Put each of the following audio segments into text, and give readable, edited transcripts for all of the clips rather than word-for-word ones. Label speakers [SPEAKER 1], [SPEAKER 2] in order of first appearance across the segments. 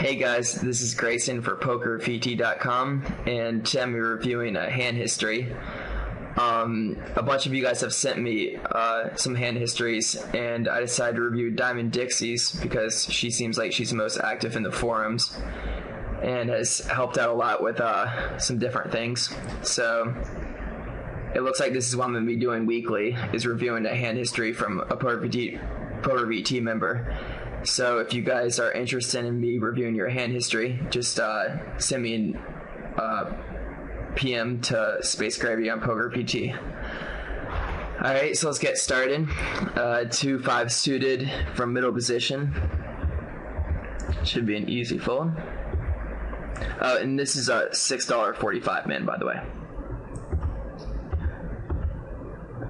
[SPEAKER 1] Hey guys, this is Grayson for PokerVT.com, and today I'm reviewing a hand history. A bunch of you guys have sent me some hand histories, and I decided to review Diamond Dixie's because she seems like she's the most active in the forums and has helped out a lot with some different things. So it looks like this is what I'm going to be doing weekly, is reviewing a hand history from a PokerVT member. So if you guys are interested in me reviewing your hand history, just send me an PM to Spacegravy on PokerVT. Alright, so let's get started. 2-5 suited from middle position. Should be an easy fold. And this is a $6.45 man, by the way.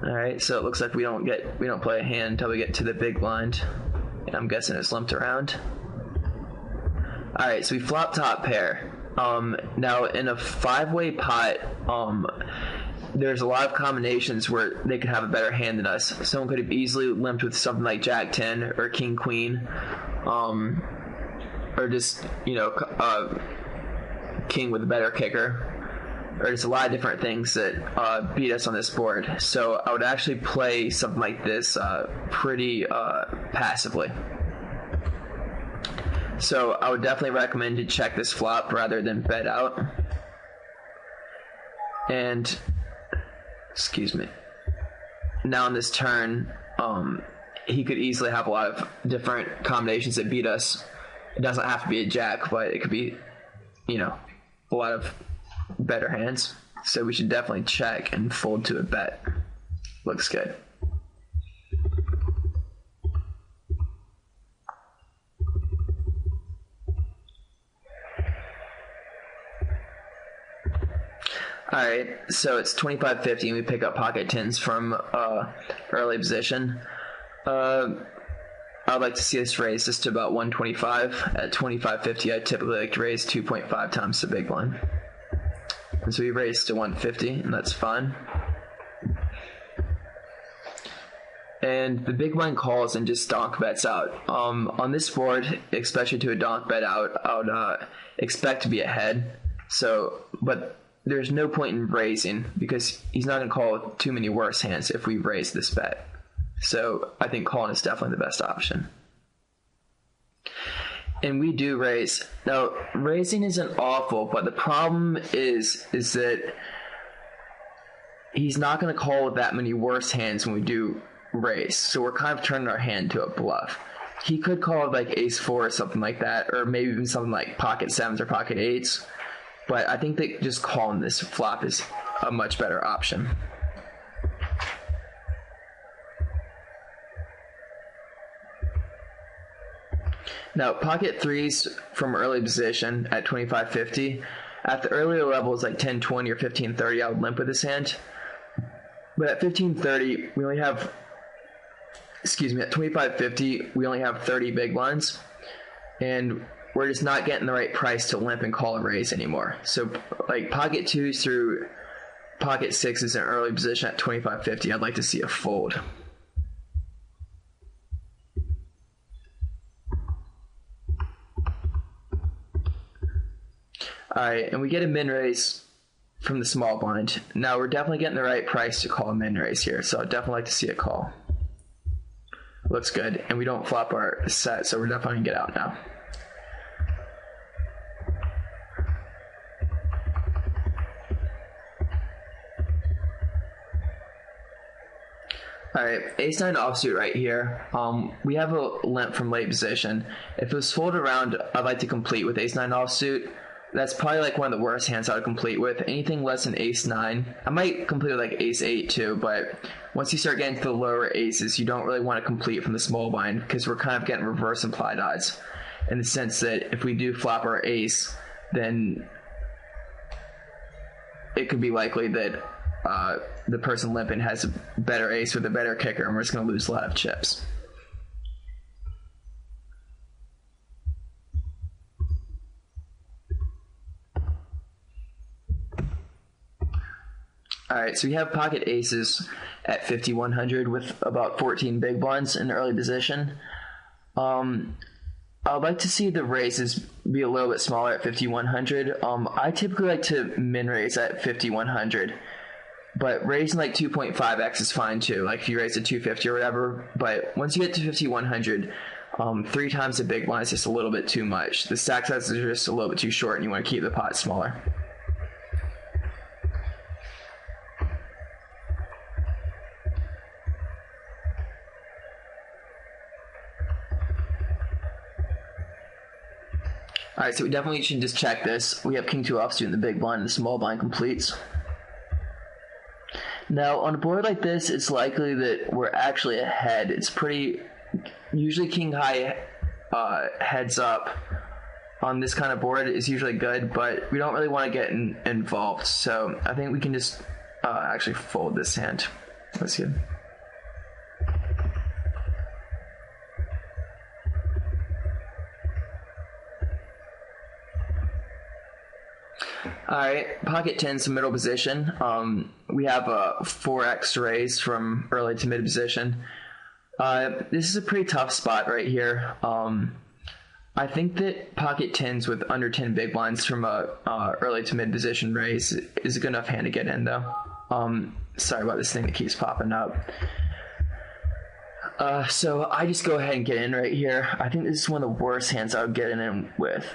[SPEAKER 1] Alright, so it looks like we don't play a hand until we get to the big blind. I'm guessing it's lumped around. Alright, so we flop top pair. Now in a 5-way pot, there's a lot of combinations where they could have a better hand than us. Someone could have easily limped with something like Jack 10 or King Queen, or just, King with a better kicker. Or just a lot of different things that beat us on this board. So I would actually play something like this pretty passively. So I would definitely recommend to check this flop rather than bet out. And, excuse me. Now on this turn, he could easily have a lot of different combinations that beat us. It doesn't have to be a jack, but it could be, a lot of better hands, so we should definitely check and fold to a bet. Looks good. Alright, so it's 25-50 and we pick up pocket tens from early position. I'd like to see us raise this to about 125. At 25-50 I typically like to raise 2.5 times the big blind. And so we raised to 150, and that's fine. And the big blind calls and just donk bets out. On this board, especially to a donk bet out, I would expect to be ahead. But there's no point in raising because he's not going to call too many worse hands if we raise this bet. So I think calling is definitely the best option. And we do raise. Now, raising isn't awful, but the problem is that he's not going to call with that many worse hands when we do raise. So we're kind of turning our hand to a bluff. He could call with like ace-4 or something like that, or maybe even something like pocket 7s or pocket 8s. But I think that just calling this flop is a much better option. Now, pocket 3s from early position at 25-50. At the earlier levels like 10-20 or 15-30, I would limp with this hand. But at 15-30, we only have, at 25-50, we only have 30 big blinds. And we're just not getting the right price to limp and call a raise anymore. So, like pocket 2s through pocket 6s in early position at 25-50, I'd like to see a fold. Alright, and we get a min raise from the small blind. Now we're definitely getting the right price to call a min raise here, so I'd definitely like to see a call. Looks good, and we don't flop our set, so we're definitely going to get out now. Alright, ace-9 offsuit right here. We have a limp from late position. If it was folded around, I'd like to complete with ace-9 offsuit. That's probably like one of the worst hands I would complete with. Anything less than ace-9. I might complete with like ace-8 too, but once you start getting to the lower aces, you don't really want to complete from the small blind because we're kind of getting reverse implied odds. In the sense that if we do flop our ace, then it could be likely that the person limping has a better ace with a better kicker, and we're just going to lose a lot of chips. Alright, so we have pocket aces at 5,100 with about 14 big blinds in the early position. I'd like to see the raises be a little bit smaller at 5,100. I typically like to min raise at 5,100, but raising like 2.5x is fine too. Like if you raise to 250 or whatever. But once you get to 5,100, 3 times the big blind is just a little bit too much. The stack sizes are just a little bit too short, and you want to keep the pot smaller. Alright, so we definitely should just check this. We have king 2 offsuit in the big blind, and the small blind completes. Now, on a board like this, it's likely that we're actually ahead. It's pretty... Usually king high heads up on this kind of board is usually good, but we don't really want to get involved. So I think we can just actually fold this hand. That's good. Alright, pocket 10's the middle position. We have a 4x raise from early to mid position. This is a pretty tough spot right here. I think that pocket 10's with under 10 big blinds from a early to mid position raise is a good enough hand to get in though. Sorry about this thing that keeps popping up. So I just go ahead and get in right here. I think this is one of the worst hands I would get in with.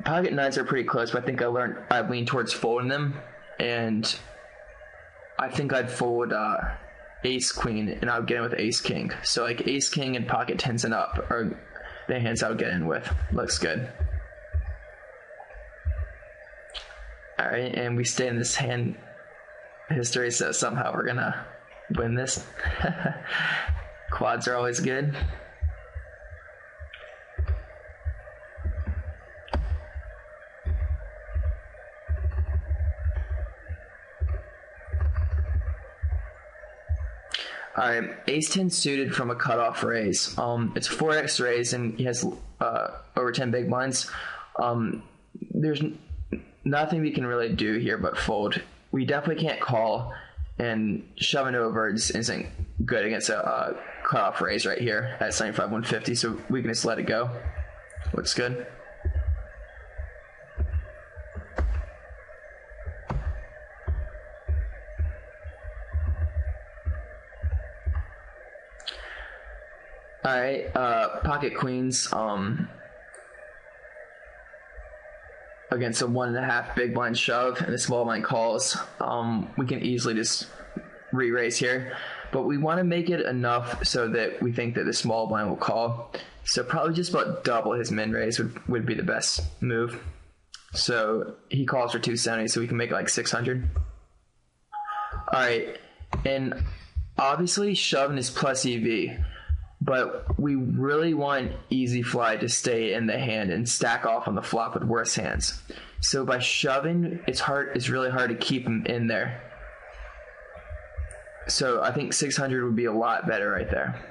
[SPEAKER 1] Pocket 9s are pretty close, but I think I lean towards folding them, and I think I'd fold ace queen, and I would get in with ace king. So like ace king and pocket 10s and up are the hands I would get in with. Looks good. Alright, and we stay in this hand history, so somehow we're gonna win this. Quads are always good. Alright, ace 10 suited from a cutoff raise. It's 4x raise, and he has over 10 big blinds. There's nothing we can really do here but fold. We definitely can't call, and shoving over just isn't good against a cutoff raise right here at 75-150, so we can just let it go. Looks good. Alright, pocket queens against a 1.5 big blind shove and a small blind calls. We can easily just re-raise here, but we want to make it enough so that we think that the small blind will call. So probably just about double his min raise would be the best move. So he calls for 270, so we can make it like 600. Alright, and obviously shoving is plus EV. But we really want easy fly to stay in the hand and stack off on the flop with worse hands. So by shoving, it's really hard to keep him in there. So I think 600 would be a lot better right there.